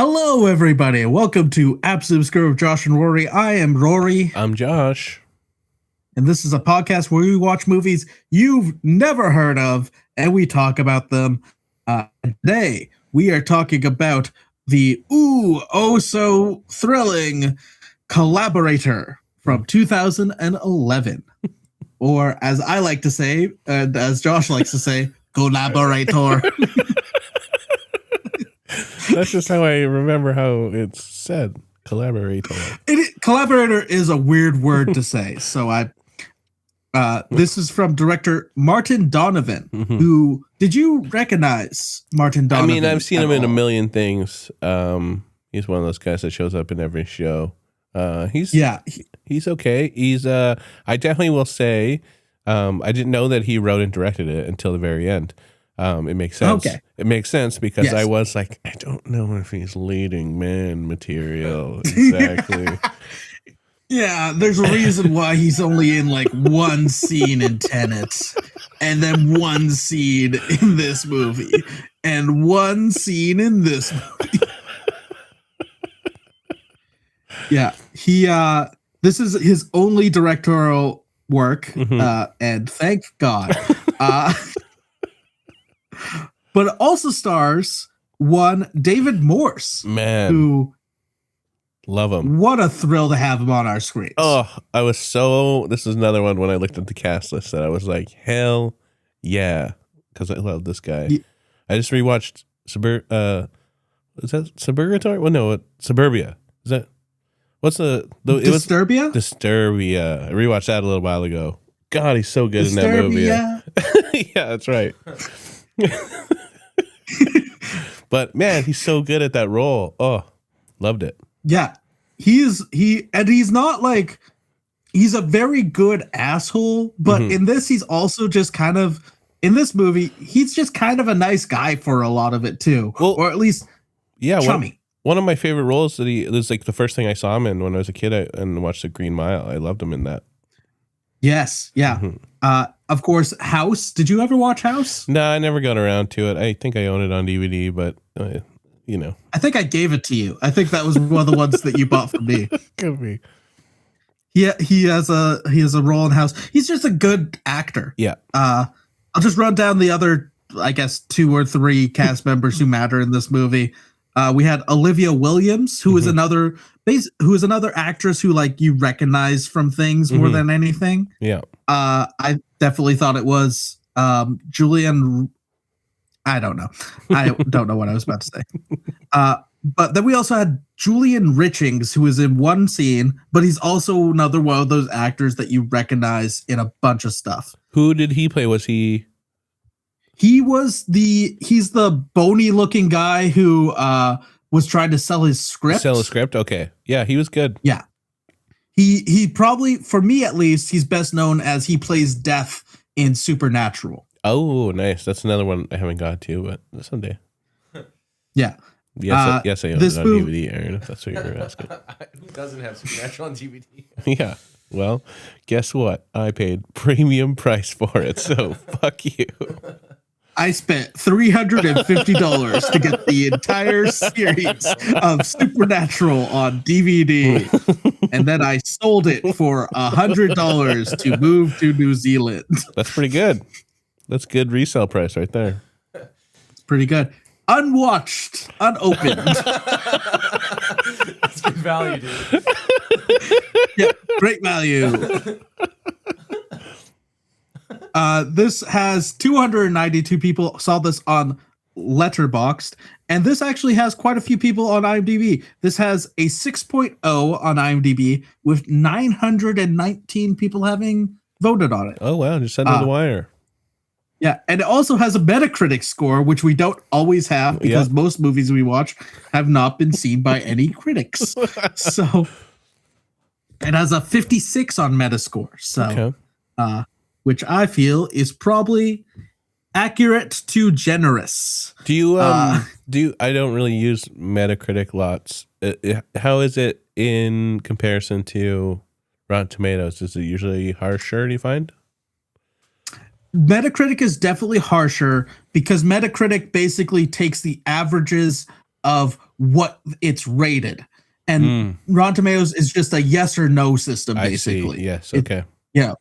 Hello, everybody. Welcome to Absolutely Obscure with Josh and Rory. I am Rory. I'm Josh. And this is a podcast where we watch movies you've never heard of and we talk about them. Today, we are talking about the so thrilling Collaborator from 2011. Or as I like to say, and as Josh likes to say, Collaborator. That's just how I remember how it's said. Collaborator. Collaborator is a weird word to say. So this is from director Martin Donovan. Mm-hmm. Who did you recognize? Martin Donovan. I mean, I've seen him in a million things. He's one of those guys that shows up in every show. He's okay. He's I definitely will say, I didn't know that he wrote and directed it until the very end. It makes sense. Okay. It makes sense because Yes. I was like, I don't know if he's leading man material exactly. Yeah, there's a reason why he's only in like one scene in Tenet, and then one scene in this movie, and one scene in this movie. Yeah, this is his only directorial work, and thank God. But it also stars one David Morse. Man. Who, love him. What a thrill to have him on our screens. Oh, this is another one when I looked at the cast list that I was like, hell yeah. Because I love this guy. Yeah. I just rewatched is that Suburgatory? Well, no, Suburbia. Is that, what's Disturbia? Disturbia. I rewatched that a little while ago. God, he's so good in that movie. Yeah, that's right. But man, he's so good at that role. Oh, loved it. Yeah, he's not like, he's a very good asshole, but in this, he's also just kind of, in this movie, he's just kind of a nice guy for a lot of it too. Well, or at least, chummy. One of my favorite roles that it was like the first thing I saw him in when I was a kid and watched The Green Mile. I loved him in that. Yes, yeah. Of course, House. Did you ever watch House? No, I never got around to it. I think I own it on DVD, but I think I gave it to you. I think that was one of the ones that you bought from me. Could be. Yeah, he has a role in House. He's just a good actor. Yeah. I'll just run down the other, I guess, 2 or 3 cast members who matter in this movie. We had Olivia Williams, who is another actress who like you recognize from things more than anything. Yeah. I definitely thought it was Julian. I don't know. I don't know what I was about to say. But then we also had Julian Richings, who is in one scene, but he's also another one of those actors that you recognize in a bunch of stuff. Who did he play? Was he? He's the bony looking guy who was trying to sell his script. Okay. Yeah, he was good. Yeah. He probably, for me at least, he's best known as he plays Death in Supernatural. Oh, nice. That's another one I haven't got to, but someday. Yeah. Yes, I own it on DVD, Aaron, if that's what you're asking. Who doesn't have Supernatural on DVD? Yeah. Well, guess what? I paid premium price for it, so fuck you. I spent $350 to get the entire series of Supernatural on DVD, and then I sold it for $100 to move to New Zealand. That's pretty good. That's good resale price right there. It's pretty good. Unwatched, unopened. That's good value, dude. Yeah, great value. This has 292 people saw this on Letterboxd, and this actually has quite a few people on IMDb. This has a 6.0 on IMDb with 919 people having voted on it. Oh, wow. Just send it the wire. Yeah, and it also has a Metacritic score, which we don't always have because most movies we watch have not been seen by any critics. So it has a 56 on Metascore. So, which I feel is probably accurate to generous. Do you I don't really use Metacritic lots. How is it in comparison to Rotten Tomatoes? Is it usually harsher, do you find? Metacritic is definitely harsher because Metacritic basically takes the averages of what it's rated. And Rotten Tomatoes is just a yes or no system, basically. I see. Yes. Okay. Yeah.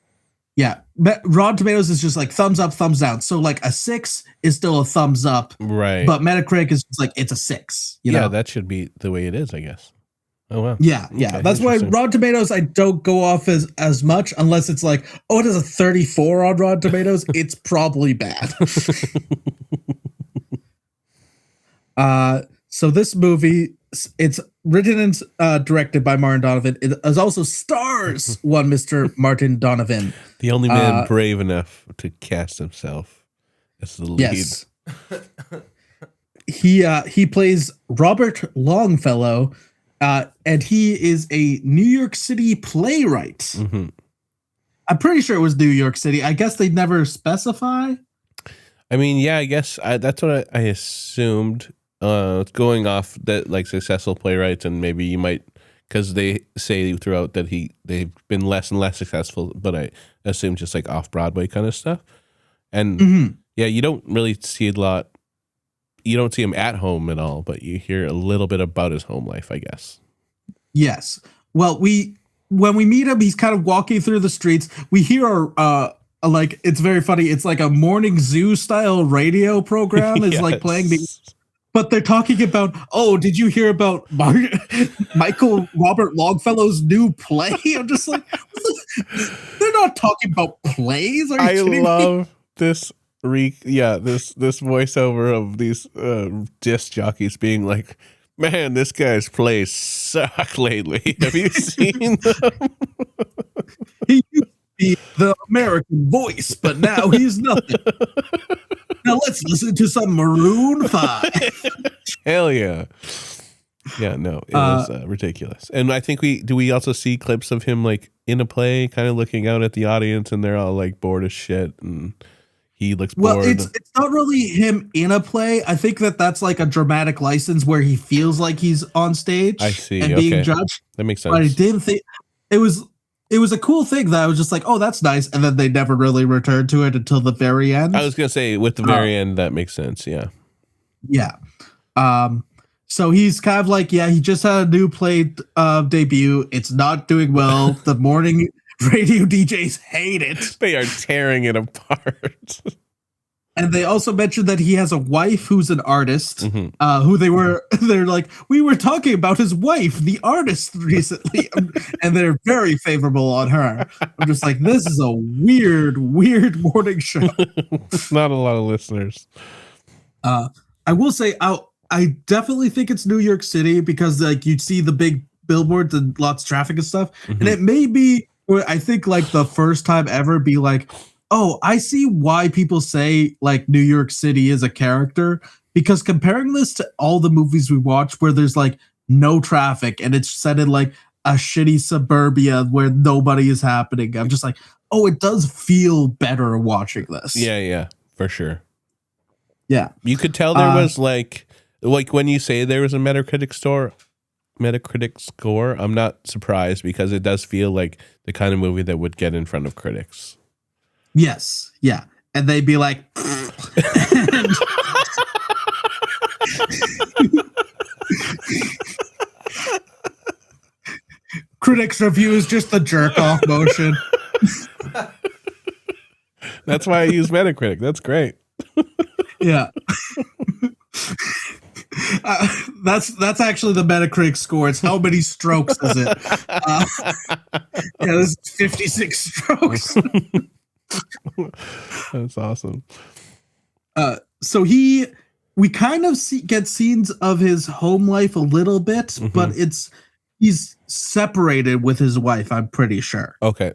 But Rotten Tomatoes is just like thumbs up, thumbs down. So like a 6 is still a thumbs up. Right. But Metacritic is just like, it's a 6. You know? That should be the way it is, I guess. Oh, wow. Yeah. Okay, That's why Rotten Tomatoes, I don't go off as much unless it's like, oh, it has a 34 on Rotten Tomatoes. It's probably bad. So this movie, it's written and directed by Martin Donovan. It is also stars one Mr. Martin Donovan. The only man brave enough to cast himself as the lead. Yes. He plays Robert Longfellow, and he is a New York City playwright. Mm-hmm. I'm pretty sure it was New York City. I guess they never specify. I mean, yeah, I guess that's what I assumed. Going off that like successful playwrights, and maybe you might, because they say throughout that they've been less and less successful, but I assume just like off Broadway kind of stuff. And yeah, you don't really see a lot. You don't see him at home at all, but you hear a little bit about his home life, I guess. Yes. Well, when we meet him, he's kind of walking through the streets. We hear like, it's very funny. It's like a morning zoo style radio program is like playing but they're talking about, oh, did you hear about Michael Robert Longfellow's new play? I'm just like, they're not talking about plays. Are you kidding me? I love this. This voiceover of these disc jockeys being like, man, this guy's plays suck lately. Have you seen them? He used to be the American voice, but now he's nothing. Now let's listen to some Maroon 5. Hell yeah. Yeah, no, it was ridiculous. And I think we also see clips of him like in a play kind of looking out at the audience, and they're all like bored as shit, and he looks bored. Well, it's not really him in a play. I think that's like a dramatic license where he feels like he's on stage. I see. And being judged. That makes sense. But I didn't think it was a cool thing that I was just like, oh, that's nice. And then they never really returned to it until the very end. I was going to say with the very end, that makes sense. Yeah. Yeah. So he's kind of like, he just had a new play debut. It's not doing well. The morning radio DJs hate it. They are tearing it apart. And they also mentioned that he has a wife who's an artist, who they're like, we were talking about his wife, the artist, recently. And they're very favorable on her. I'm just like, this is a weird morning show. Not a lot of listeners. I will say, I definitely think it's New York City because like you'd see the big billboards and lots of traffic and stuff. And it may be, I think like the first time ever be like, oh, I see why people say like New York City is a character, because comparing this to all the movies we watch where there's like no traffic and it's set in like a shitty suburbia where nobody is happening, I'm just like, oh, it does feel better watching this. Yeah, for sure. Yeah. You could tell there was like when you say there was a Metacritic score, I'm not surprised because it does feel like the kind of movie that would get in front of critics. Yes. Yeah. And they'd be like, critics review is just the jerk off motion. That's why I use Metacritic. That's great. Yeah. That's actually the Metacritic score. It's how many strokes is it? This is 56 strokes. That's awesome. So we kind of get scenes of his home life a little bit, but he's separated with his wife, I'm pretty sure. Okay.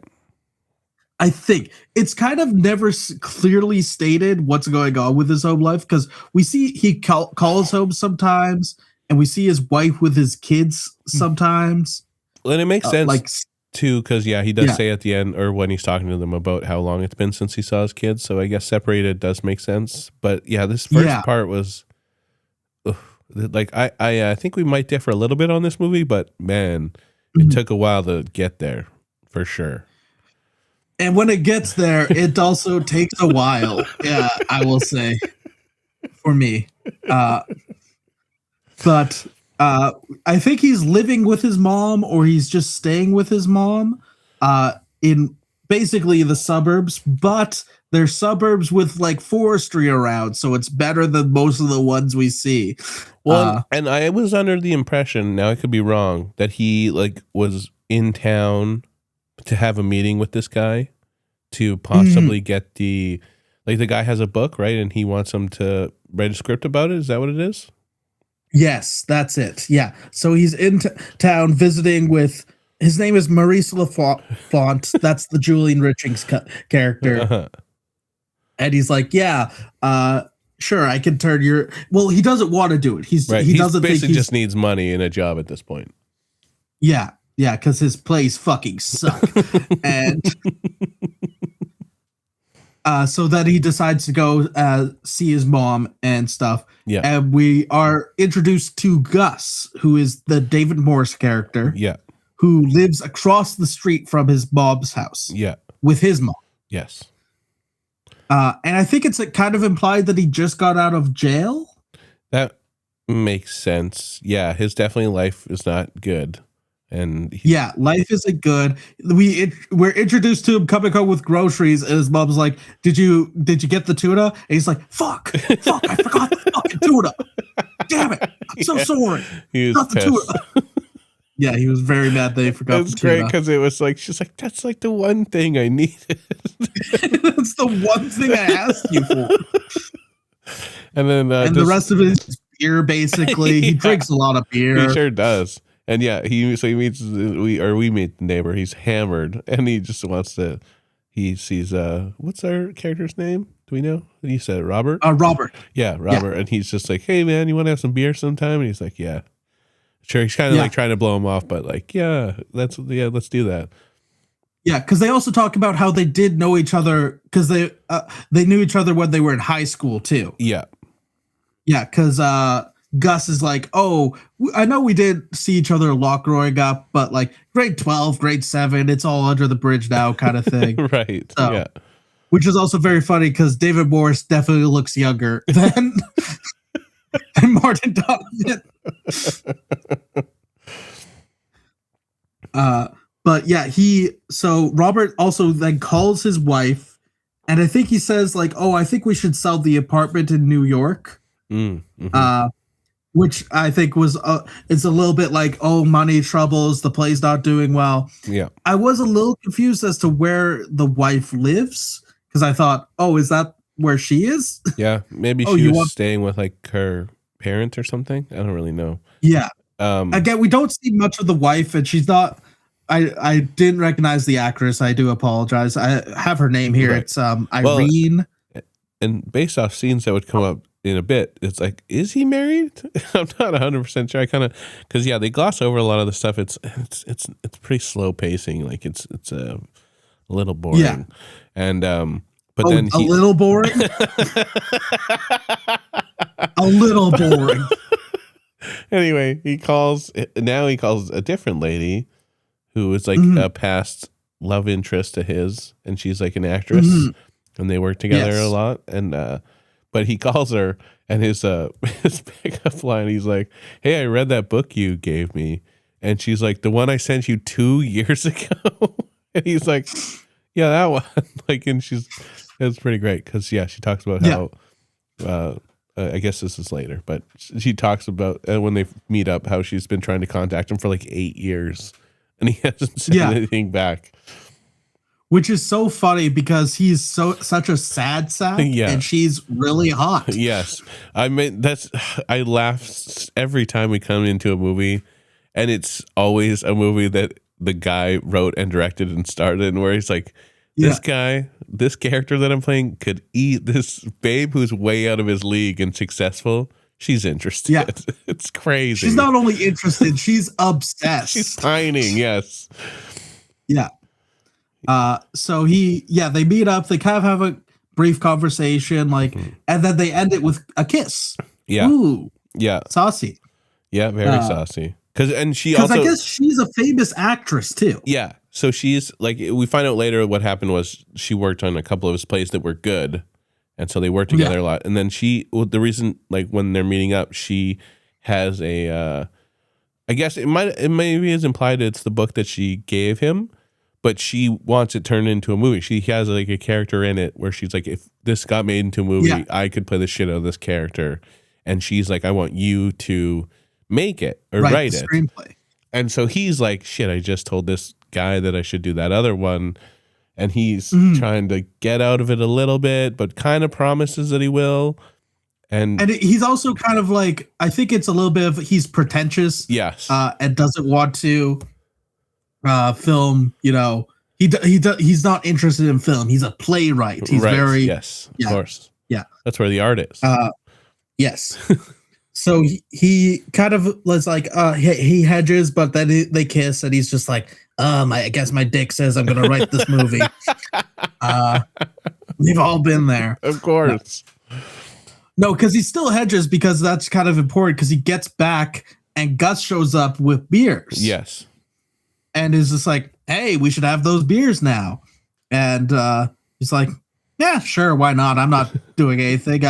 I think it's kind of never clearly stated what's going on with his home life, because we see he calls home sometimes, and we see his wife with his kids sometimes. Well, and it makes sense too, because he does say at the end, or when he's talking to them, about how long it's been since he saw his kids. So I guess separated does make sense. But yeah, this first part was like I think we might differ a little bit on this movie, but man, it took a while to get there for sure. And when it gets there, it also takes a while. Yeah, I will say, for me. But I think he's living with his mom, or he's just staying with his mom in basically the suburbs, but they're suburbs with like forestry around, so it's better than most of the ones we see. Well, and I was under the impression, now I could be wrong, that he like was in town to have a meeting with this guy to possibly get the guy has a book, right? And he wants him to write a script about it. Is that what it is? Yes, that's it. Yeah. So he's in town visiting with, his name is Maurice Lafont. That's the Julian Richings character. Uh-huh. And he's like, yeah, sure, I can turn your, well, he doesn't want to do it. He doesn't basically think he just needs money and a job at this point. Yeah. Yeah. Cause his plays fucking suck. And so that he decides to go see his mom and stuff. Yeah. And we are introduced to Gus, who is the David Morse character. Yeah. Who lives across the street from his mom's house. Yeah. With his mom. Yes. And I think it's kind of implied that he just got out of jail. That makes sense. Yeah. His definitely life is not good. And life isn't good. We're introduced to him coming home with groceries, and his mom's like, "Did you get the tuna?" And he's like, "Fuck, I forgot the fucking tuna. Damn it, I'm so sorry." He was pissed. Tuna. Yeah, he was very mad that he forgot. That's great because it was like she's like, "That's like the one thing I needed." That's the one thing I asked you for. And then the rest of it is beer. Basically, he drinks a lot of beer. He sure does. And yeah, we meet the neighbor. He's hammered, and he just wants to. He sees what's our character's name? Do we know? He said Robert. Robert. Yeah, Robert, yeah. And he's just like, "Hey, man, you want to have some beer sometime?" And he's like, "Yeah, sure." He's kind of like trying to blow him off, but like, let's do that. Yeah, because they also talk about how they did know each other because they knew each other when they were in high school too. Yeah, yeah, because Gus is like, "Oh, I know we did see each other a lot growing up, but like grade 12, grade 7, it's all under the bridge now," kind of thing. Right. So, yeah. Which is also very funny because David Morse definitely looks younger than Martin Donovan. But yeah, so Robert also then calls his wife, and I think he says like, "Oh, I think we should sell the apartment in New York." Mm-hmm. Which I think was it's a little bit like, oh, money troubles, the play's not doing well. Yeah, I was a little confused as to where the wife lives because I thought, oh, is that where she is? Yeah, maybe she was staying with like her parent or something. I don't really know. Yeah. Again, we don't see much of the wife, and she's not. I didn't recognize the actress. I do apologize. I have her name here. Right. It's Irene. Well, and based off scenes that would come up in a bit, it's like, is he married? I'm not 100% sure. I kind of, because they gloss over a lot of the stuff. It's pretty slow pacing. Like it's a little boring. Yeah. And but then a little boring. A little boring. Anyway, he calls a different lady who is like a past love interest to his, and she's like an actress, and they work together a lot. And but he calls her, and his pickup line, he's like, "Hey, I read that book you gave me," and she's like, "The one I sent you 2 years ago," and he's like, "Yeah, that one." Like, and it's pretty great because she talks about how. I guess this is later, but she talks about when they meet up how she's been trying to contact him for like 8 years, and he hasn't sent anything back. Which is so funny because he's such a sad sack, and she's really hot. Yes, I mean I laugh every time we come into a movie, and it's always a movie that the guy wrote and directed and starred in, where he's like, this guy, this character that I'm playing could eat this babe who's way out of his league and successful. She's interested. Yeah. It's crazy. She's not only interested, she's obsessed. She's pining, yes. Yeah. So they meet up, they kind of have a brief conversation, like, and then they end it with a kiss. Yeah. Ooh. Yeah. Saucy. Yeah, very saucy. Because I guess she's a famous actress too. Yeah. So she's like, we find out later what happened was she worked on a couple of his plays that were good. And so they worked together a lot. And then the reason, like when they're meeting up, she has a I guess it maybe is implied it's the book that she gave him, but she wants it turned into a movie. She has like a character in it where she's like, if this got made into a movie, I could play the shit out of this character. And she's like, I want you to make it or write it. Screenplay. And so he's like, shit, I just told this guy that I should do that other one. And he's trying to get out of it a little bit, but kind of promises that he will. And he's also kind of like, I think it's a little bit of, he's pretentious. Yes. And doesn't want to film, he's not interested in film. He's a playwright. He's very, yes, of course. Yeah. That's where the art is. Yes. So he kind of was like, he hedges, but then they kiss, and he's just like, I guess my dick says I'm going to write this movie. We've all been there. Of course. No, because he still hedges, because that's kind of important, because he gets back and Gus shows up with beers. Yes. And is just like, hey, we should have those beers now. And he's like, yeah, sure, why not? I'm not doing anything.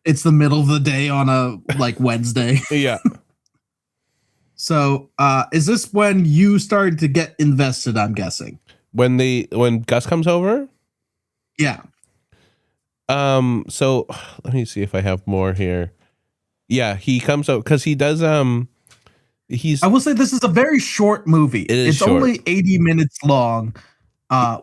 It's the middle of the day on a Wednesday. Yeah. So is this when you started to get invested, I'm guessing? When Gus comes over? Yeah. So let me see if I have more here. Yeah, he comes out because he does I will say this is a very short movie. It's short. Only 80 minutes long.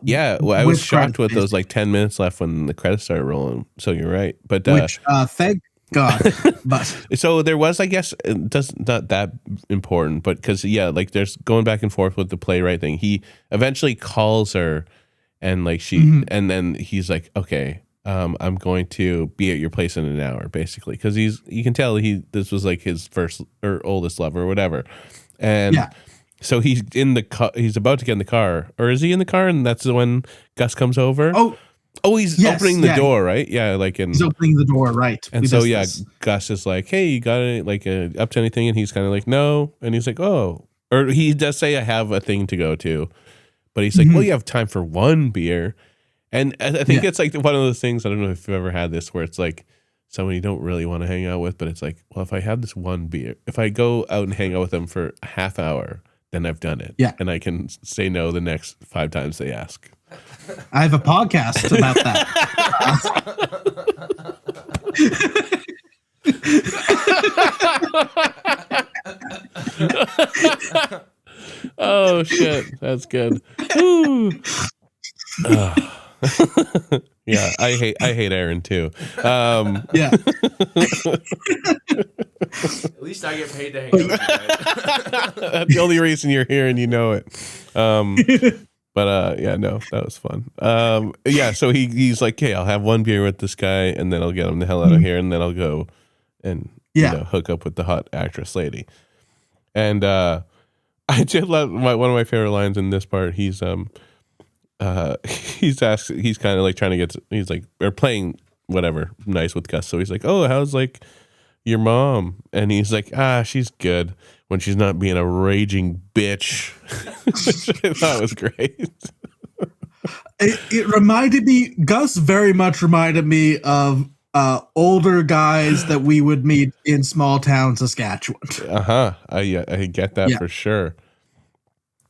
Yeah, well, I was shocked with those 10 minutes left when the credits started rolling. So you're right, but thank God. But so there was, I guess, not that important, but because there's going back and forth with the playwright thing. He eventually calls her, and and then he's like, okay, I'm going to be at your place in an hour, basically, because you can tell this was his first or oldest love or whatever, and. Yeah. So he's in the car. He's about to get in the car, or is he in the car? And that's when Gus comes over. Oh, he's opening the door, right? Yeah, he's opening the door, right? And so Gus is like, "Hey, you got it? Up to anything?" And he's kind of like, "No." And he's like, "Oh," or he does say, "I have a thing to go to," but he's like, "Well, you have time for one beer," and I think it's one of those things. I don't know if you've ever had this where it's someone you don't really want to hang out with, but it's well, if I have this one beer, if I go out and hang out with them for a half hour, then I've done it. Yeah. And I can say no the next 5 times they ask. I have a podcast about that. Oh, shit. That's good. Yeah, I hate Aaron too. Yeah. At least I get paid to hang out with you guys. That's the only reason you're here, and you know it. But yeah, no, that was fun. Yeah, so he's like, hey, I'll have one beer with this guy, and then I'll get him the hell out of here, and then I'll go and hook up with the hot actress lady. And I did love one of my favorite lines in this part. He's kind of trying to get, they're playing whatever nice with Gus. So he's like, oh, how's your mom? And he's like, she's good when she's not being a raging bitch. Which I thought was great. It reminded me, Gus very much reminded me of older guys that we would meet in small town Saskatchewan. I get that for sure.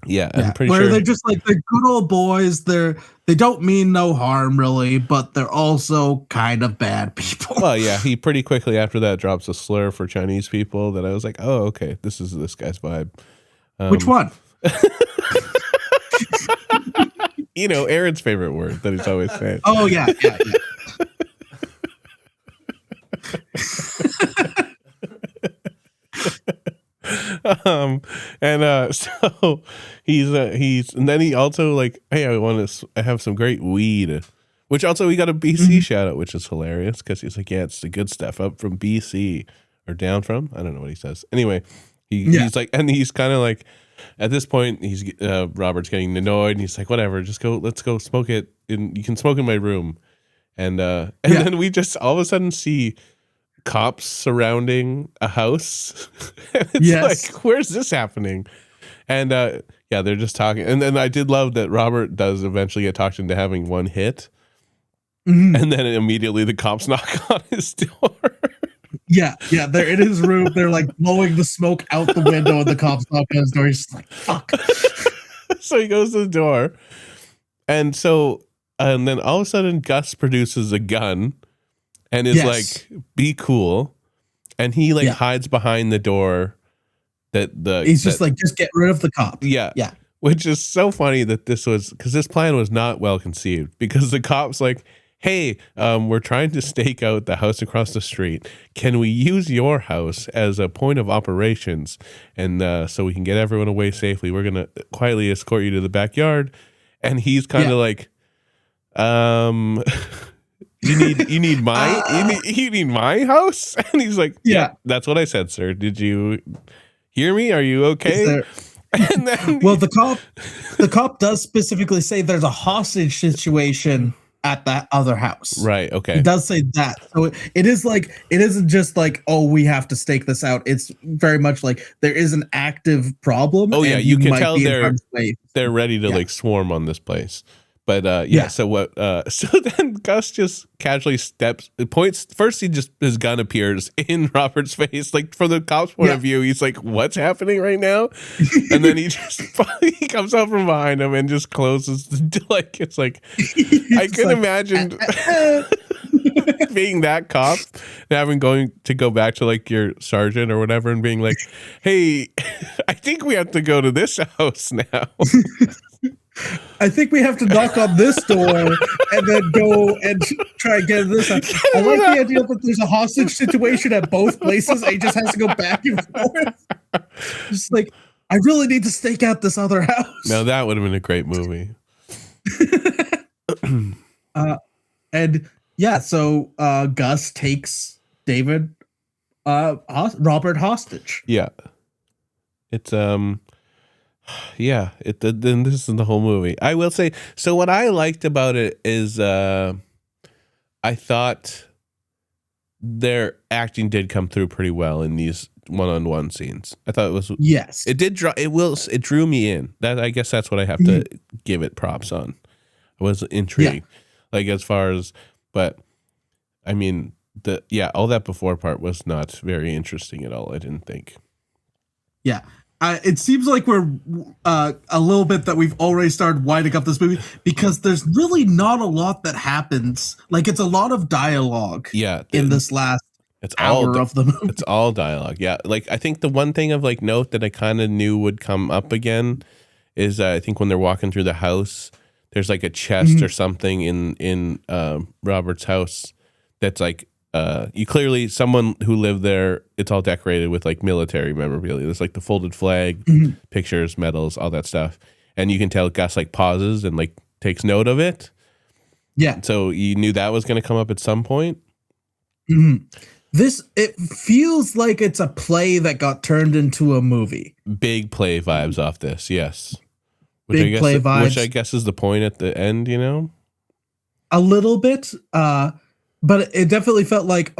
Yeah, I'm pretty where sure they're just they're good old boys. They don't mean no harm really, but they're also kind of bad people. Well, yeah, he pretty quickly after that drops a slur for Chinese people that I was like, oh, okay, this is this guy's vibe. Which one? Aaron's favorite word that he's always saying. Oh yeah. So he's and then he also hey, I have some great weed, which also we got a BC shout out, which is hilarious because he's like, yeah, it's the good stuff up from BC or down from, I don't know what he says. Anyway, he's like, and he's kind of at this point he's Robert's getting annoyed and he's like, whatever, let's go smoke it you can smoke in my room. And then we just all of a sudden see cops surrounding a house. It's where's this happening? And they're just talking. And then I did love that Robert does eventually get talked into having one hit. And then immediately the cops knock on his door. Yeah, they're in his room. They're like blowing the smoke out the window, and the cops knock on his door. He's just like, "Fuck." So he goes to the door, and then all of a sudden Gus produces a gun, and is like, "Be cool," and he hides behind the door. He's just like, "Just get rid of the cop." Yeah. Which is so funny that because this plan was not well conceived, because the cop's like, "Hey, we're trying to stake out the house across the street. Can we use your house as a point of operations? And so we can get everyone away safely. We're going to quietly escort you to the backyard." And he's kind of like, you need my house? And he's like, "Yeah, that's what I said, sir. Did you hear me? Are you okay?" And then the cop does specifically say there's a hostage situation at that other house. Right. Okay. He does say that. So it isn't just like, "Oh, we have to stake this out." It's very much like there is an active problem. Oh yeah, you can tell they're ready to swarm on this place. But so then Gus just casually points. First, his gun appears in Robert's face. Like, from the cop's point of view, he's like, "What's happening right now?" And then he comes out from behind him and just closes the door. It's like, I can imagine being that cop and going to go back to like your sergeant or whatever and being like, "Hey, I think we have to go to this house now." I think we have to knock on this door and then go and try and get this out. I like the idea that there's a hostage situation at both places. And he just has to go back and forth. Just like, I really need to stake out this other house. Now that would have been a great movie. So Gus takes Robert hostage. Yeah. It's then this is the whole movie. I will say, so what I liked about it is I thought their acting did come through pretty well in these one-on-one scenes. I thought it was it drew me in. That, I guess that's what I have to give it props on. I was intrigued. Like, as far as, but I mean, all that before part was not very interesting at all, I didn't think. Yeah. It seems like we're a little bit that we've already started winding up this movie, because there's really not a lot that happens. Like, it's a lot of dialogue. Yeah, in this last hour of the movie. It's all dialogue. Yeah, like, I think the one thing of like note that I kind of knew would come up again is I think when they're walking through the house, there's like a chest or something in Robert's house that's like. You clearly, someone who lived there, it's all decorated with like military memorabilia. There's like the folded flag, pictures, medals, all that stuff. And you can tell Gus like pauses and like takes note of it. Yeah. So you knew that was going to come up at some point. It feels like it's a play that got turned into a movie. Big play vibes off this. Yes. Play vibes. Which I guess is the point at the end, you know? A little bit. But it definitely felt like,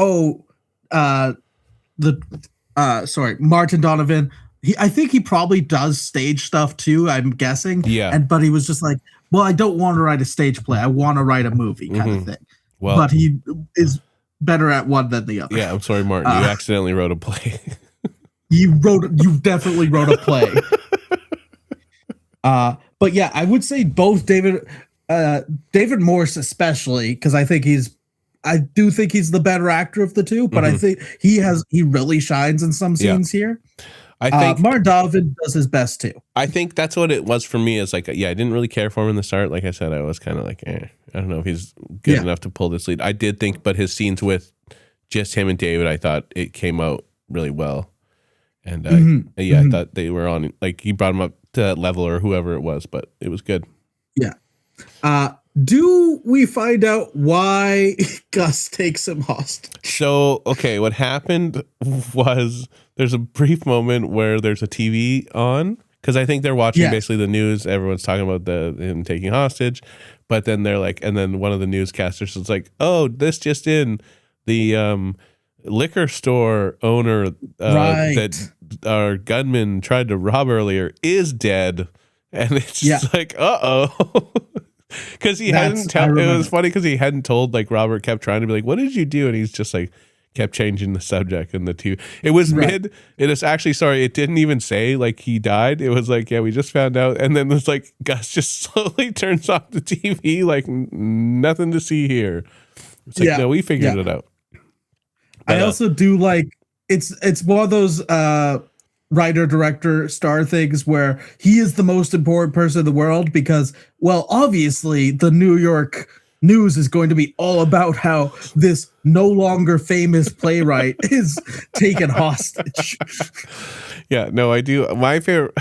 Martin Donovan. I think he probably does stage stuff too, I'm guessing. Yeah. But he was just like, "Well, I don't want to write a stage play. I want to write a movie," kind of thing. Well, but he is better at one than the other. Yeah, I'm sorry, Martin. You accidentally wrote a play. You definitely wrote a play. But yeah, I would say both David Morse especially, because I do think he's the better actor of the two, but I think he really shines in some scenes here. I think Martin Donovan does his best too. I think that's what it was for me. Is like, I didn't really care for him in the start. Like I said, I was kind of like, I don't know if he's good enough to pull this lead. I did think, but his scenes with just him and David, I thought it came out really well. And I thought they were on, like, he brought him up to that level or whoever it was, but it was good. Yeah. Do we find out why Gus takes him hostage? So, okay, what happened was there's a brief moment where there's a TV on, because I think they're watching basically the news. Everyone's talking about him taking hostage, but then they're like, and then one of the newscasters is like, "Oh, this just in, the liquor store owner that our gunman tried to rob earlier is dead," and it's just like, uh-oh. Because he hadn't. It was funny because he hadn't told. Like, Robert kept trying to be like, "What did you do?" And he's just like, kept changing the subject and the two. It was mid. It is actually, sorry, it didn't even say like he died. It was like, yeah, we just found out. And then it's like Gus just slowly turns off the TV, like nothing to see here. It's like, no, we figured it out. But, I also do like, it's one of those writer, director, star things where he is the most important person in the world because, well, obviously the New York news is going to be all about how this no longer famous playwright is taken hostage. Yeah, no, I do. My favorite,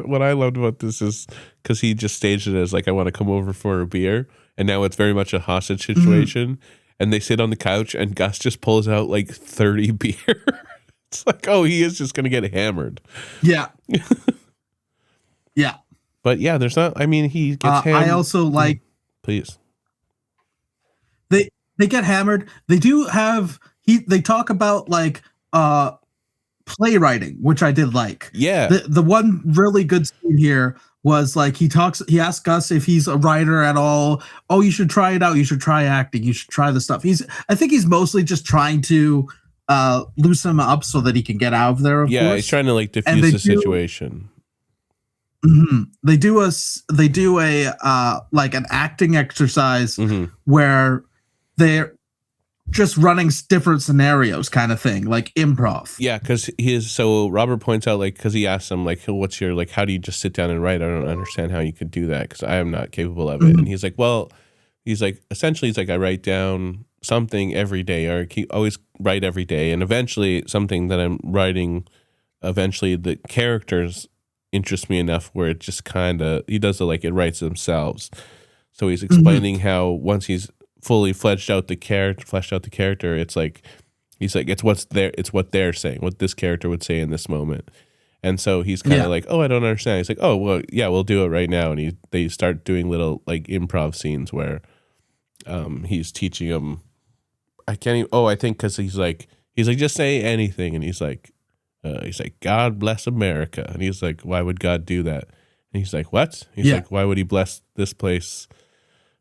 what I loved about this is because he just staged it as like, I want to come over for a beer. And now it's very much a hostage situation. And they sit on the couch and Gus just pulls out like 30 beer. It's like, oh, he is just going to get hammered. Yeah. Yeah. But yeah, there's not, I mean, he gets hammered. I also like. Please. They get hammered. They do have they talk about like playwriting, which I did like. Yeah. The one really good scene here was like he asks Gus if he's a writer at all. Oh, you should try it out. You should try acting. You should try the stuff. I think he's mostly just trying to loosen him up so that he can get out of there. Of course. He's trying to like diffuse the situation. Mm-hmm. They do a like an acting exercise where they're just running different scenarios kind of thing, like improv. Yeah, because so Robert points out, like, because he asks him, like, what's your, like, how do you just sit down and write? I don't understand how you could do that because I am not capable of it. And he's like, well, essentially, I write down something every day or always write every day. And eventually something that I'm writing, the characters interest me enough where it just kind of, he does it like it writes themselves. So he's explaining how once he's fully fleshed out the character, it's like he's like it's what they're saying, what this character would say in this moment. And so he's kind of like, oh, I don't understand. He's like, oh, well, yeah, we'll do it right now. And they start doing little like improv scenes where he's teaching them. I think because he's like just say anything, and he's like God bless America, and he's like, why would God do that? And he's like, what? He's like, why would he bless this place?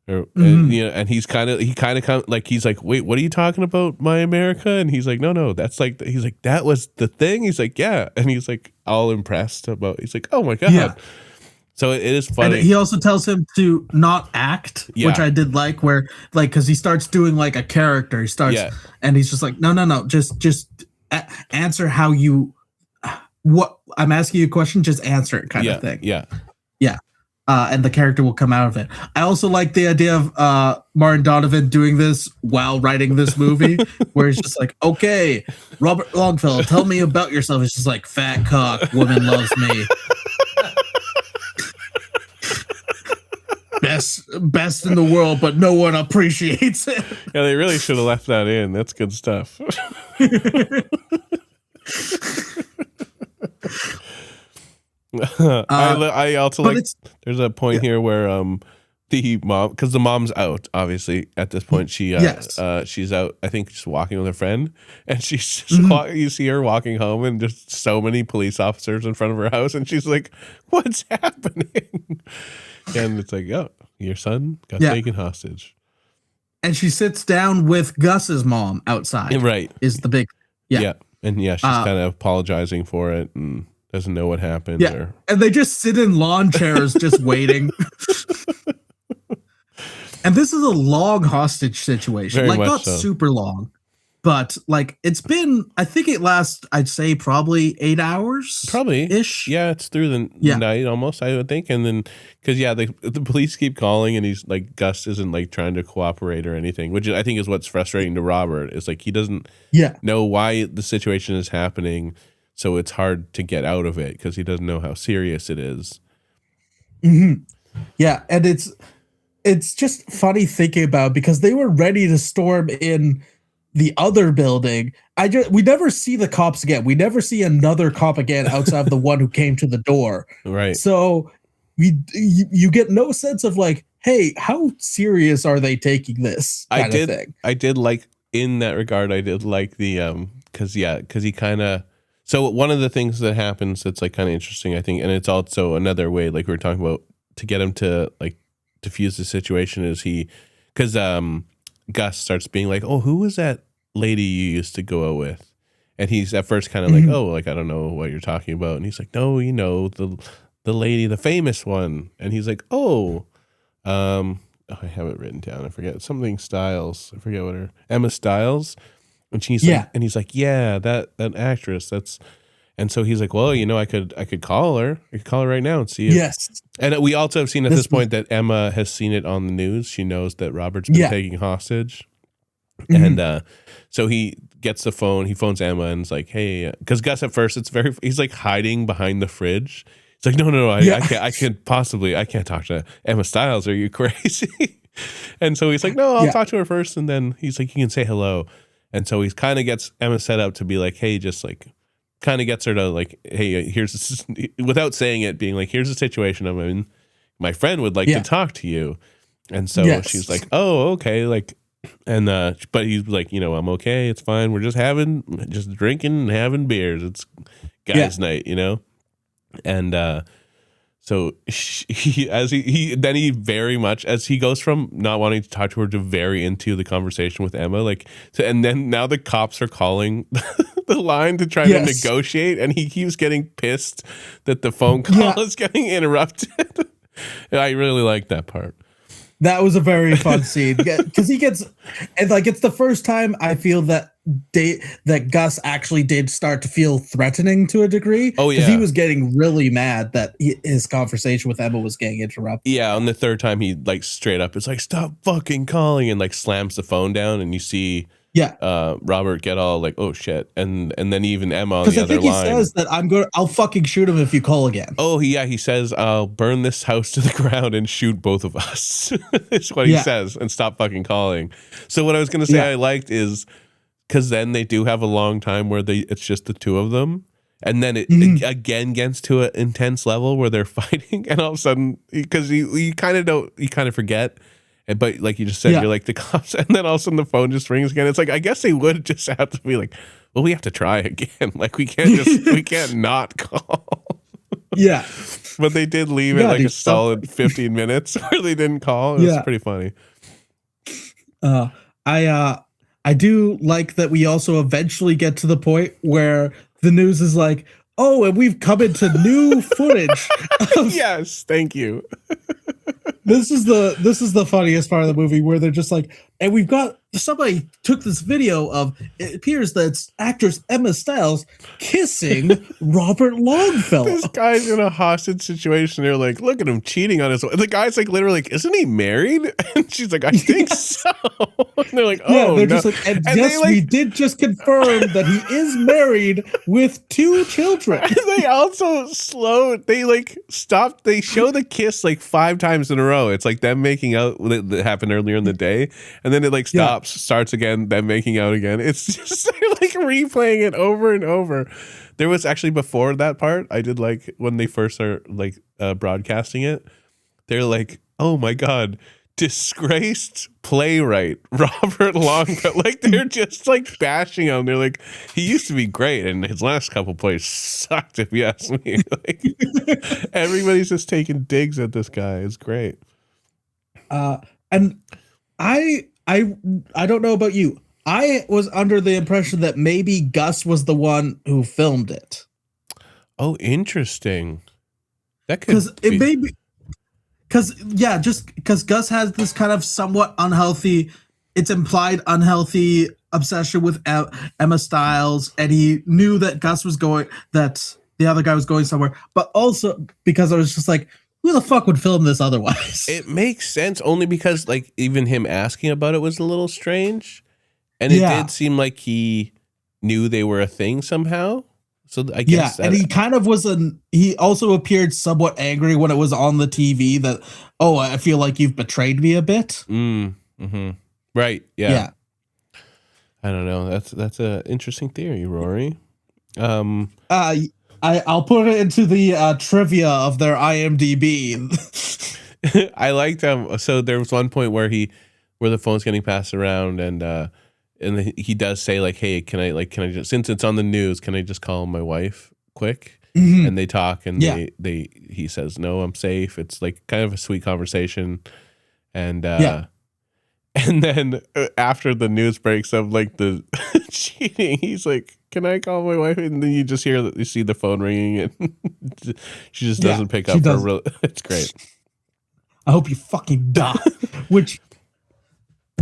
And he's kind of like, he's like, wait, what are you talking about, my America? And he's like, no, that's like, he's like, that was the thing. He's like, yeah. And he's like all impressed about, he's like, oh my God. Yeah. So it is funny. And he also tells him to not act, which I did like, where like, cause he starts doing like a character. He starts and he's just like, no, just answer how you, what I'm asking you a question, just answer it kind of thing. Yeah. And the character will come out of it. I also like the idea of Martin Donovan doing this while writing this movie, where he's just like, okay, Robert Longfellow, tell me about yourself. It's just like, fat cock, woman loves me. Best in the world, but no one appreciates it. Yeah, they really should have left that in. That's good stuff. I also like, there's a point here where the mom, because the mom's out obviously at this point, she's out, I think, just walking with her friend, and she's just you see her walking home and just so many police officers in front of her house, and she's like, what's happening? And it's like, oh, your son got taken hostage, and she sits down with Gus's mom outside, right, is the big and she's kind of apologizing for it and doesn't know what happened. Yeah, and they just sit in lawn chairs just waiting. And this is a long hostage situation. Very like, not so. super long, but like it's been, I think it lasts, I'd say probably 8 hours. Probably-ish. Yeah, it's through the night almost, I would think. And then, because, the police keep calling, and he's like, Gus isn't like trying to cooperate or anything, which I think is what's frustrating to Robert. Is like, he doesn't know why the situation is happening. So it's hard to get out of it because he doesn't know how serious it is. Mm-hmm. Yeah, and it's just funny thinking about, because they were ready to storm in the other building. We never see the cops again. We never see another cop again outside of the one who came to the door. Right. So you get no sense of like, hey, how serious are they taking this kind of thing? I did like, in that regard, I did like the because he kind of. So one of the things that happens that's like kind of interesting, I think, and it's also another way, like we were talking about, to get him to like diffuse the situation, is because Gus starts being like, oh, who was that lady you used to go out with? And he's at first kind of like, oh, like, I don't know what you're talking about. And he's like, no, you know, the lady, the famous one. And he's like, I have it written down. I forget something Styles. I forget what her Emma Styles. And she's like, and he's like, yeah, that actress. And so he's like, well, you know, I could call her. I could call her right now and see if. Yes. And we also have seen at this point that Emma has seen it on the news. She knows that Robert's been taking hostage. And so he gets the phone. He phones Emma and is like, hey, because Gus at first he's like hiding behind the fridge. It's like, no, I can't talk to Emma Styles. Are you crazy? And so he's like, no, I'll talk to her first. And then he's like, you can say hello. And so he kind of gets Emma set up to be like, hey, just like, kind of gets her to like, hey, here's this, without saying it, being like, here's the situation I'm in. My friend would like to talk to you. And so she's like, oh, okay. Like, and, but he's like, you know, I'm okay. It's fine. We're just drinking and having beers. It's guys' night, you know? And, so he very much, as he goes from not wanting to talk to her to very into the conversation with Emma, and then now the cops are calling the line to try to negotiate, and he keeps getting pissed that the phone call is getting interrupted. I really like that part. That was a very fun scene because he gets, and like it's the first time I feel that Gus actually did start to feel threatening to a degree. Oh yeah, he was getting really mad that his conversation with Emma was getting interrupted. Yeah, on the third time he like straight up is like, "Stop fucking calling," and like slams the phone down, and you see Robert get all like, oh shit, and then even Emma on the other line. Because I think he says that I'll fucking shoot him if you call again. Oh yeah, he says I'll burn this house to the ground and shoot both of us. That's what he says, and stop fucking calling. So what I was gonna say I liked is because then they do have a long time where it's just the two of them, and then it again gets to an intense level where they're fighting, and all of a sudden because you kind of forget. But like you just said, you're like the cops, and then all of a sudden the phone just rings again. It's like I guess they would just have to be like, well, we have to try again. Like we can't not call. Yeah, but they did leave it like a solid 15 minutes where they didn't call. It's pretty funny. I do like that we also eventually get to the point where the news is like, oh, and we've come into new footage. Yes, thank you. This is the funniest part of the movie where they're just like, and we've got somebody took this video of, it appears that it's actress Emma Styles kissing Robert Longfellow. This guy's in a hostage situation. They're like, look at him cheating on his wife. The guy's like literally like, isn't he married? And she's like, I think so. And they're like, oh, they're just like, and yes, we did just confirm that he is married with 2 children. They also stopped. They show the kiss like 5 times in a row. It's like them making out that happened earlier in the day. And then it like stops, starts again, them making out again. It's just they're like replaying it over and over. There was actually before that part, I did like when they first are like broadcasting it, they're like, oh my God, disgraced playwright Robert Longfellow. Like they're just like bashing him. They're like, he used to be great and his last couple plays sucked, if you ask me. Like everybody's just taking digs at this guy. It's great. And I don't know about you. I was under the impression that maybe Gus was the one who filmed it. Oh, interesting. That could be. It may be because Gus has this kind of somewhat unhealthy, it's implied unhealthy obsession with Emma Styles, and he knew that that the other guy was going somewhere, but also because I was just like, who the fuck would film this otherwise? It makes sense only because like even him asking about it was a little strange, and it did seem like he knew they were a thing somehow. So I guess and he kind of was he also appeared somewhat angry when it was on the TV that, oh, I feel like you've betrayed me a bit. Right. Yeah. I don't know. That's a interesting theory, Rory. I'll put it into the trivia of their IMDb. I liked so there was one point where the phone's getting passed around and he does say like, hey, can I just, since it's on the news, can I just call my wife quick? And they talk and he says, no, I'm safe. It's like kind of a sweet conversation. And And then after the news breaks of like the cheating, he's like, "Can I call my wife?" And then you just you see the phone ringing, and she just doesn't pick up. It's great. I hope you fucking die. Which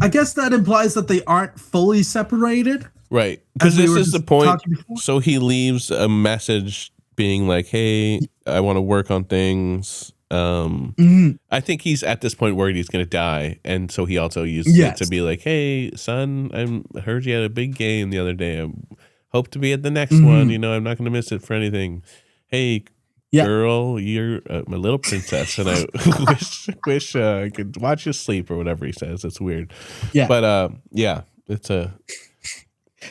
I guess that implies that they aren't fully separated, right? Because this is the point. So he leaves a message being like, "Hey, I want to work on things." I think he's at this point worried he's going to die, and so he also uses it to be like, "Hey, son, I heard you had a big game the other day. I hope to be at the next one. You know, I'm not going to miss it for anything. Hey, girl, you're my little princess, and I wish I could watch you sleep," or whatever he says. It's weird. Yeah, but it's a.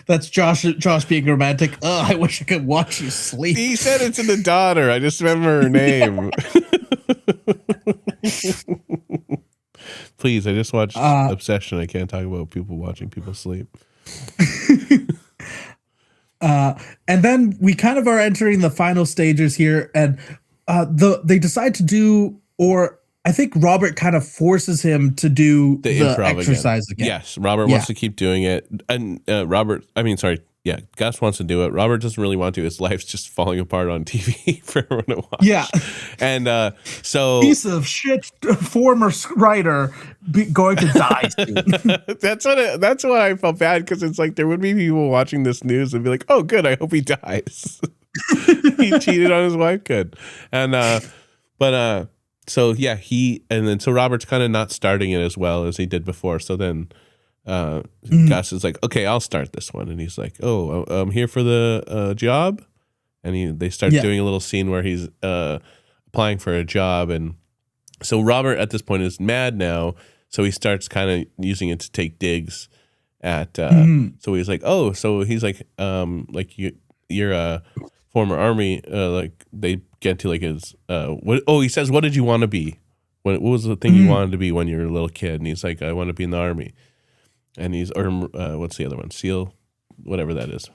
That's Josh being romantic. Oh, I wish I could watch you sleep. He said it to the daughter. I just remember her name. Please, I just watched Obsession. I can't talk about people watching people sleep. And then we kind of are entering the final stages here, and they decide to do, or I think Robert kind of forces him to do the exercise again. Yes, Robert wants to keep doing it, and Gus wants to do it. Robert doesn't really want to. His life's just falling apart on TV for everyone to watch. Yeah, and so piece of shit former writer going to die soon. That's why I felt bad, because it's like there would be people watching this news and be like, "Oh, good, I hope he dies." He cheated on his wife. Good, and so yeah, so Robert's kind of not starting it as well as he did before. So then Gus is like, "Okay, I'll start this one," and he's like, "Oh, I'm here for the job," and they start doing a little scene where he's applying for a job, and so Robert at this point is mad now, so he starts kind of using it to take digs at. So he's like, "Oh," so he's like you're a former army, like they get to like his he says, "What did you want to be? What was the thing you wanted to be when you were a little kid?" And he's like, "I want to be in the army." And he's what's the other one? SEAL, whatever that is.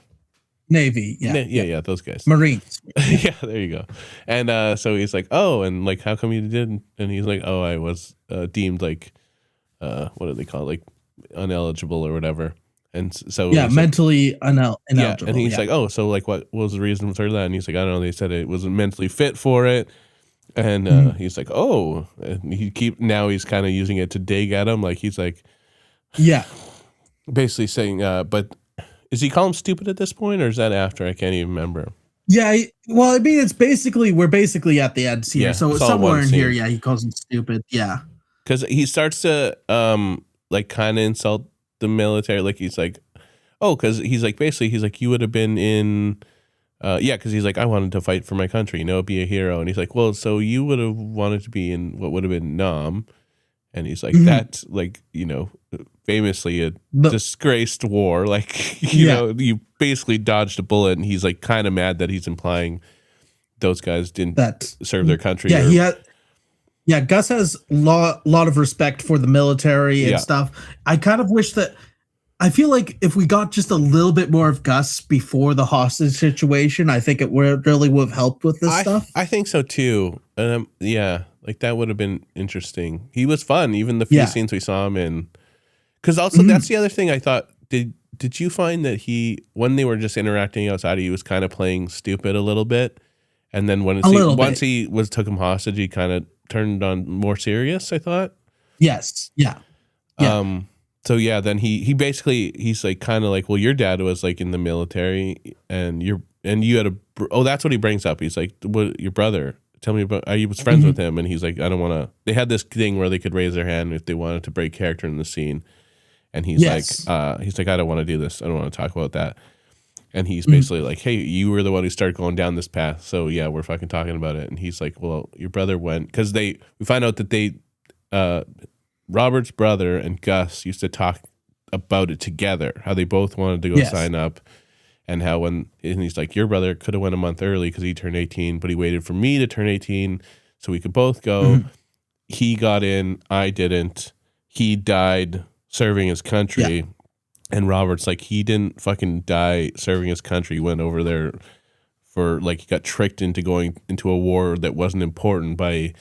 Navy, yeah, those guys. Marines. Yeah, there you go. And so he's like, "Oh, and like, how come you didn't?" And he's like, "Oh, I was deemed like, what do they call it? Like ineligible or whatever." And so mentally ineligible. Yeah, and he's like, "Oh, so like, what was the reason for that?" And he's like, "I don't know. They said it wasn't mentally fit for it." And he's like, "Oh," and he's kind of using it to dig at him, like he's like, basically saying, but is he call him stupid at this point, or is that after? I can't even remember. Yeah, well, I mean, we're basically at the end here, so somewhere in here, he calls him stupid, because he starts to like kind of insult the military, like he's like, oh, because he's like, basically he's like, you would have been in because he's like, I wanted to fight for my country, be a hero. And he's like, well, so you would have wanted to be in what would have been Nam. And he's like, that's like, famously a disgraced war, like you basically dodged a bullet. And he's like kind of mad that he's implying those guys didn't serve their country. Gus has lot of respect for the military and stuff. I kind of wish that, I feel like if we got just a little bit more of Gus before the hostage situation, I think it really would have helped with this stuff. I think so too. Like that would have been interesting. He was fun, even the few scenes we saw him in. Because also that's the other thing I thought. Did you find that when they were just interacting outside, he was kind of playing stupid a little bit, and then once he took him hostage, he kind of turned on more serious, I thought. Yes. Yeah. So then he basically, he's like kind of like, well, your dad was like in the military, and you had that's what he brings up. He's like, what, your brother? Tell me about. I was friends with him, and he's like, I don't want to. They had this thing where they could raise their hand if they wanted to break character in the scene, and he's like, I don't want to do this. I don't want to talk about that. And he's basically like, hey, you were the one who started going down this path, so yeah, we're fucking talking about it. And he's like, well, your brother went, because we find out that Robert's brother and Gus used to talk about it together, how they both wanted to go sign up, and how and he's like, your brother could have went a month early because he turned 18, but he waited for me to turn 18 so we could both go. He got in, I didn't. He died serving his country. And Robert's like, he didn't fucking die serving his country. He went over there for, like, he got tricked into going into a war that wasn't important by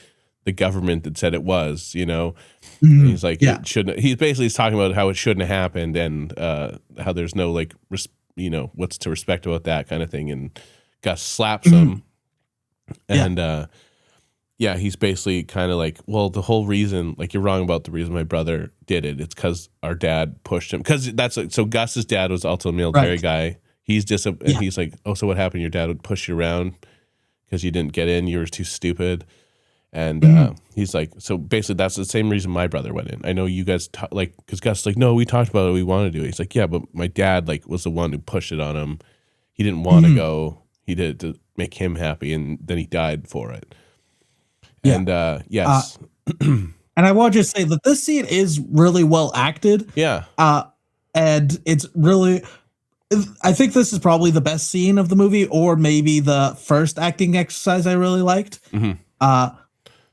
the government that said it was, you know. Mm-hmm. He's like, it shouldn't. He's basically talking about how it shouldn't have happened and how there's no like, you know, what's to respect about that kind of thing. And Gus slaps him, and he's basically kind of like, well, the whole reason, like, you're wrong about the reason my brother did it. It's because our dad pushed him. Because that's like, so Gus's dad was also a military guy. He's just and he's like, oh, so what happened? Your dad would push you around because you didn't get in. You were too stupid. And he's like, so basically that's the same reason my brother went in. I know you guys like, because Gus is like, no, we talked about it. We wanted to do it. He's like, yeah, but my dad like was the one who pushed it on him. He didn't want to go. He did it to make him happy, and then he died for it. Yeah. And yes. And I want to just say that this scene is really well acted. Yeah. And it's really, I think this is probably the best scene of the movie, or maybe the first acting exercise I really liked.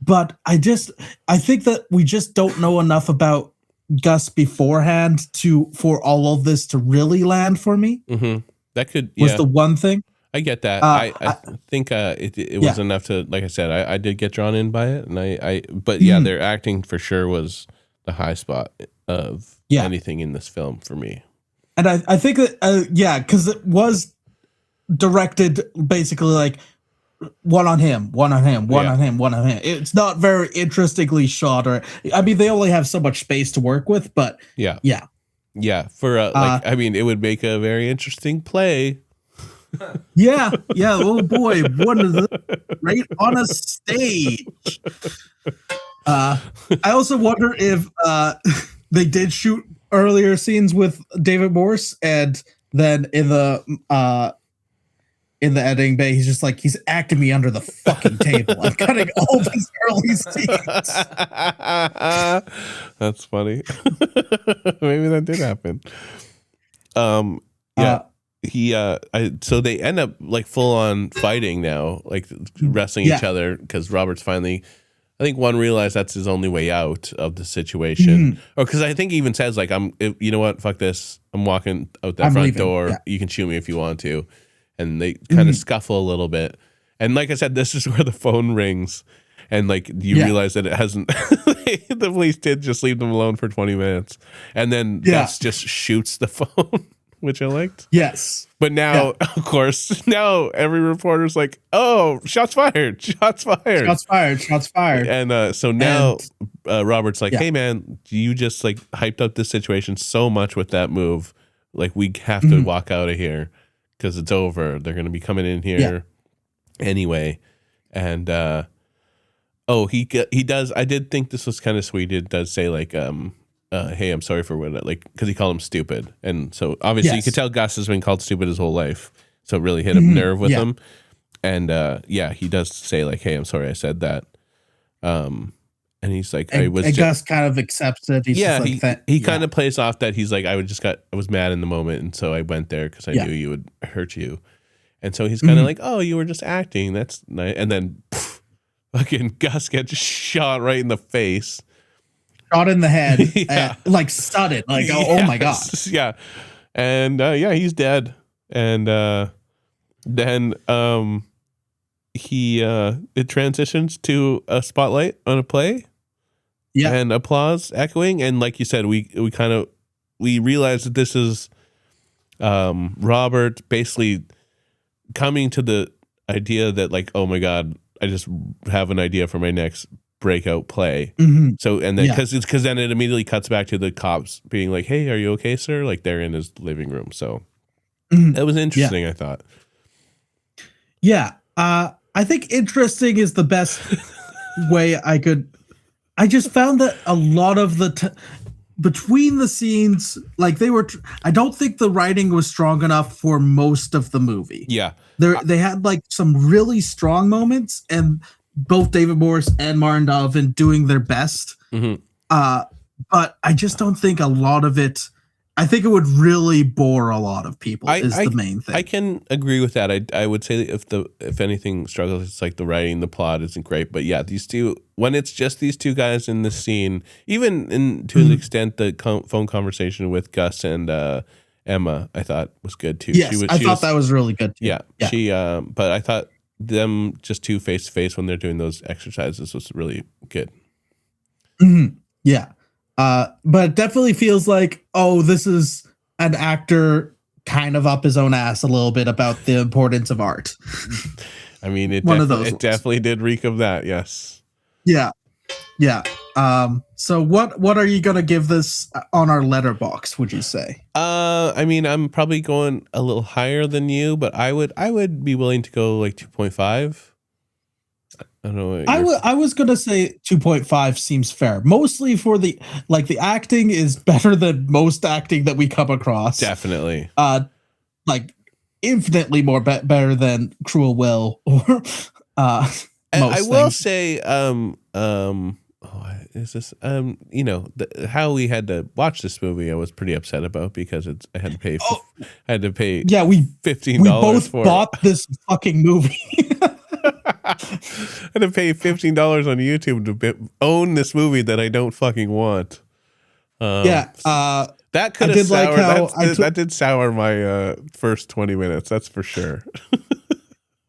But I think that we just don't know enough about Gus beforehand for all of this to really land for me. That was the one thing. I get that. I think it was enough to, like I said, I did get drawn in by it, and but their acting for sure was the high spot of anything in this film for me. And I think that because it was directed basically like one on him. It's not very interestingly shot, or I mean, they only have so much space to work with, but yeah. For like, I mean, it would make a very interesting play. Oh boy, one of the right on a stage. I also wonder if they did shoot earlier scenes with David Morse, and then in the editing bay, he's just like, he's acting me under the fucking table. I'm cutting all these early scenes. That's funny. Maybe that did happen. So they end up like full on fighting now, like wrestling each other, because Robert's finally, I think, one realized that's his only way out of the situation. Or because I think he even says like, you know what, fuck this, I'm walking out that front door. You can shoot me if you want to. And they kind of scuffle a little bit. And like I said, this is where the phone rings. And like you realize that it hasn't, the police did just leave them alone for 20 minutes. And then Gus just shoots the phone, which I liked. Yes. But now, of course, now every reporter's like, oh, shots fired. And so now Robert's like, hey man, you just like hyped up this situation so much with that move. Like, we have to walk out of here, because it's over. They're going to be coming in here anyway. And, he does. I did think this was kind of sweet. It does say like, hey, I'm sorry for what, like, because he called him stupid. And so obviously you could tell Gus has been called stupid his whole life. So it really hit a nerve with him. And he does say like, hey, I'm sorry I said that. And he's like, and Gus kind of accepts it. He's he kind of plays off that he's like, I was mad in the moment, and so I went there because I knew you would hurt you. And so he's kind of like, oh, you were just acting. That's nice. And then fucking Gus gets shot right in the face. Shot in the head. Like sudden. Like, oh my God. Yeah. And he's dead. And then it transitions to a spotlight on a play. And applause echoing. And like you said, we realize that this is Robert basically coming to the idea that like, oh my God, I just have an idea for my next breakout play. So, and then because then it immediately cuts back to the cops being like, hey, are you okay, sir? Like, they're in his living room. So that was interesting, I thought. I think interesting is the best way I could. I just found that a lot of the between the scenes, like I don't think the writing was strong enough for most of the movie. They had like some really strong moments, and both David Morse and Martin Donovan doing their best. But I just don't think a lot of it. I think it would really bore a lot of people. Is the main thing. I can agree with that. I would say that if anything struggles, it's like the writing, the plot isn't great. But yeah, these two, when it's just these two guys in the scene, even to the extent the phone conversation with Gus and Emma, I thought was good too. Yes, I thought that was really good too. Yeah. She. But I thought them just two face to face when they're doing those exercises was really good. Mm-hmm. Yeah. But it definitely feels like, oh, this is an actor kind of up his own ass a little bit about the importance of art. I mean, it definitely did reek of that. Yes. Yeah. Yeah. So what are you going to give this on our letterbox, would you say? I mean, I'm probably going a little higher than you, but I would be willing to go like 2.5. I don't know. I was going to say 2.5 seems fair. Mostly for the acting is better than most acting that we come across. Definitely. Like infinitely more better than Cruel Will or I will say how we had to watch this movie, I was pretty upset about because I had to pay. I had to pay. Yeah, we $15. We both bought this fucking movie. I had to pay $15 on YouTube to own this movie that I don't fucking want. That could have soured. That did sour my first 20 minutes. That's for sure.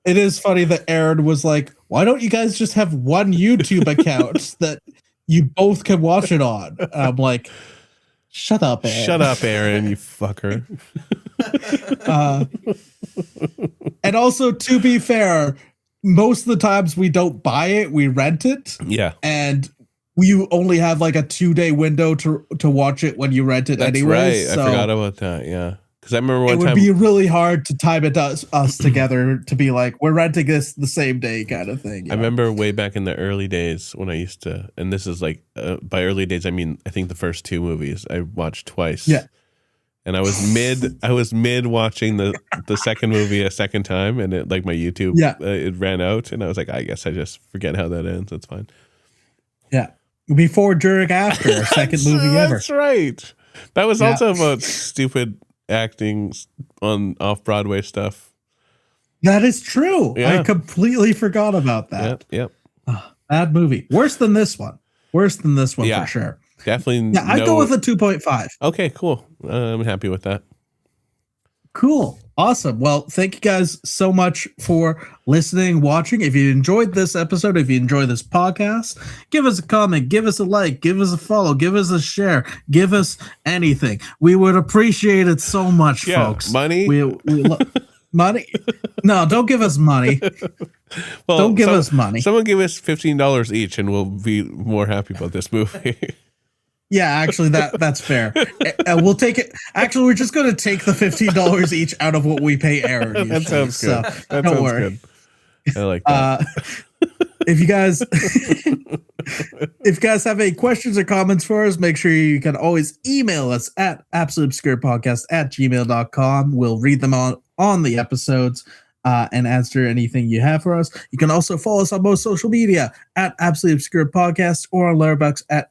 It is funny that Aaron was like, "Why don't you guys just have one YouTube account that you both can watch it on?" And I'm like, "Shut up, Aaron. Shut up, Aaron, you fucker." And also, to be fair, most of the times we don't buy it, we rent it. Yeah. And you only have like a 2-day window to watch it when you rent it. That's anyway. Right. So I forgot about that. Yeah. Because I remember it would be really hard to time us together to be like, we're renting this the same day kind of thing. I remember way back in the early days when I used to, and this is like, by early days, I mean, I think the first 2 movies I watched twice. Yeah. And I was mid watching the second movie a second time, and it like my YouTube, it ran out, and I was like, I guess I just forget how that ends. That's fine. Yeah. Before, during, after, second movie ever. That's right. That was also about stupid acting on off-Broadway stuff. That is true. Yeah. I completely forgot about that. Yep. Bad movie. Worse than this one for sure. Definitely. Yeah, I'd go with a 2.5. Okay, cool. I'm happy with that. Cool. Awesome. Well, thank you guys so much for listening, watching. If you enjoyed this episode, if you enjoyed this podcast, give us a comment, give us a like, give us a follow, give us a share, give us anything. We would appreciate it so much, folks. Money? Money? No, don't give us money. Well, don't give us money. Someone give us $15 each and we'll be more happy about this movie. Yeah, actually, that's fair. We'll take it. Actually, we're just going to take the $15 each out of what we pay Aaron. Usually, that sounds good. That don't sounds worry. Good. I like that. If you guys have any questions or comments for us, make sure you can always email us at absolutelyobscurepodcast@gmail.com. We'll read them on the episodes and answer anything you have for us. You can also follow us on most social media at Absolutely Obscure Podcast or on Letterboxd at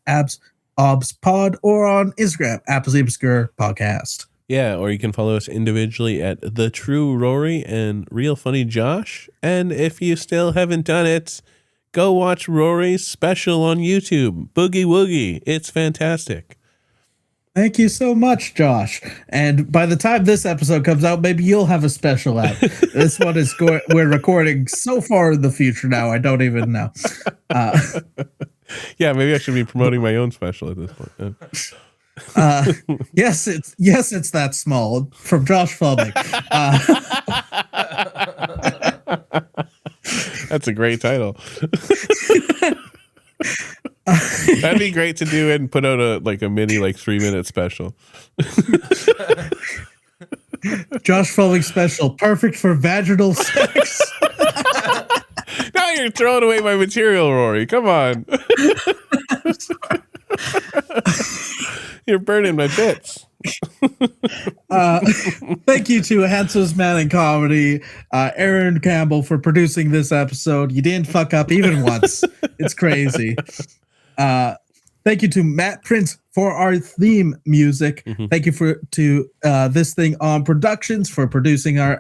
AbsObsPod or on Instagram, Absolutely Obscure Podcast. Yeah, or you can follow us individually at The True Rory and Real Funny Josh. And if you still haven't done it, go watch Rory's special on YouTube, Boogie Woogie. It's fantastic. Thank you so much, Josh. And by the time this episode comes out, maybe you'll have a special out. This one is we're recording so far in the future now, I don't even know. Yeah, maybe I should be promoting my own special at this point. Yes, it's that small from Josh Fleming. That's a great title. That'd be great to do and put out a mini 3-minute special. Josh Fleming special, perfect for vaginal sex. Now you're throwing away my material, Rory. Come on. You're burning my bits. Thank you to Handsomest Man in Comedy, Aaron Campbell, for producing this episode. You didn't fuck up even once. It's crazy. Thank you to Matt Prince for our theme music. Mm-hmm. Thank you to This Thing on Productions for producing our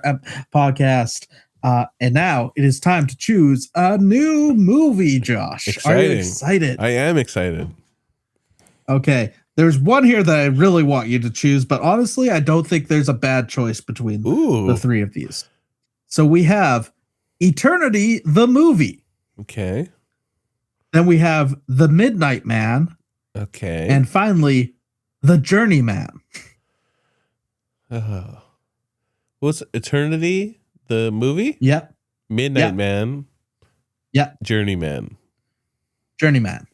podcast. And now it is time to choose a new movie, Josh. Exciting. Are you excited? I am excited. Okay. There's one here that I really want you to choose, but honestly, I don't think there's a bad choice between the three of these. So we have Eternity, the movie. Okay. Then we have The Midnight Man. Okay. And finally, The Journeyman. What's Eternity, the movie? Yep. Midnight Man. Yep. Journeyman. Journeyman.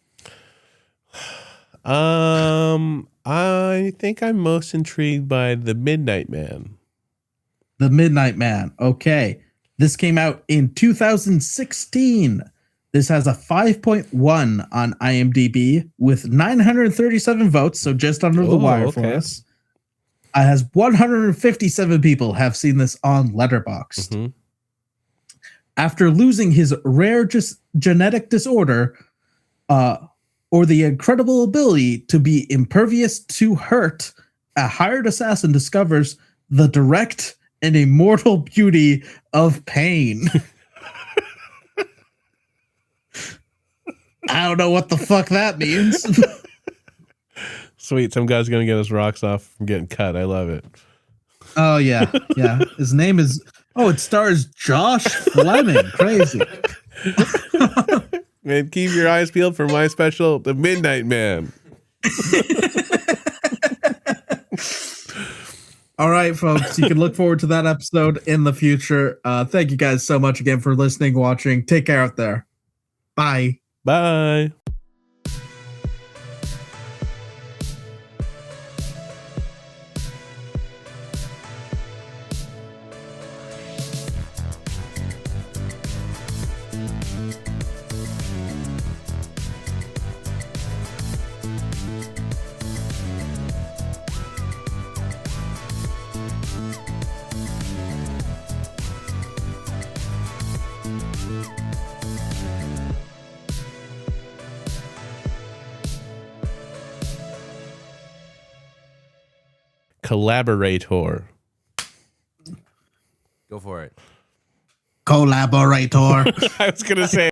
I think I'm most intrigued by The Midnight Man. The Midnight Man. Okay. This came out in 2016. This has a 5.1 on IMDb with 937 votes, so just under the wire for us. It has 157 people have seen this on Letterboxd. Mm-hmm. After losing his rare genetic disorder, or the incredible ability to be impervious to hurt, a hired assassin discovers the direct and immortal beauty of pain. I don't know what the fuck that means. Sweet. Some guy's going to get his rocks off from getting cut. I love it. Oh, yeah. Yeah. His name is... Oh, it stars Josh Fleming. Crazy. Man, keep your eyes peeled for my special, The Midnight Man. All right, folks. You can look forward to that episode in the future. Thank you guys so much again for listening, watching. Take care out there. Bye. Bye. Collaborator. Go for it. Collaborator. I was going to say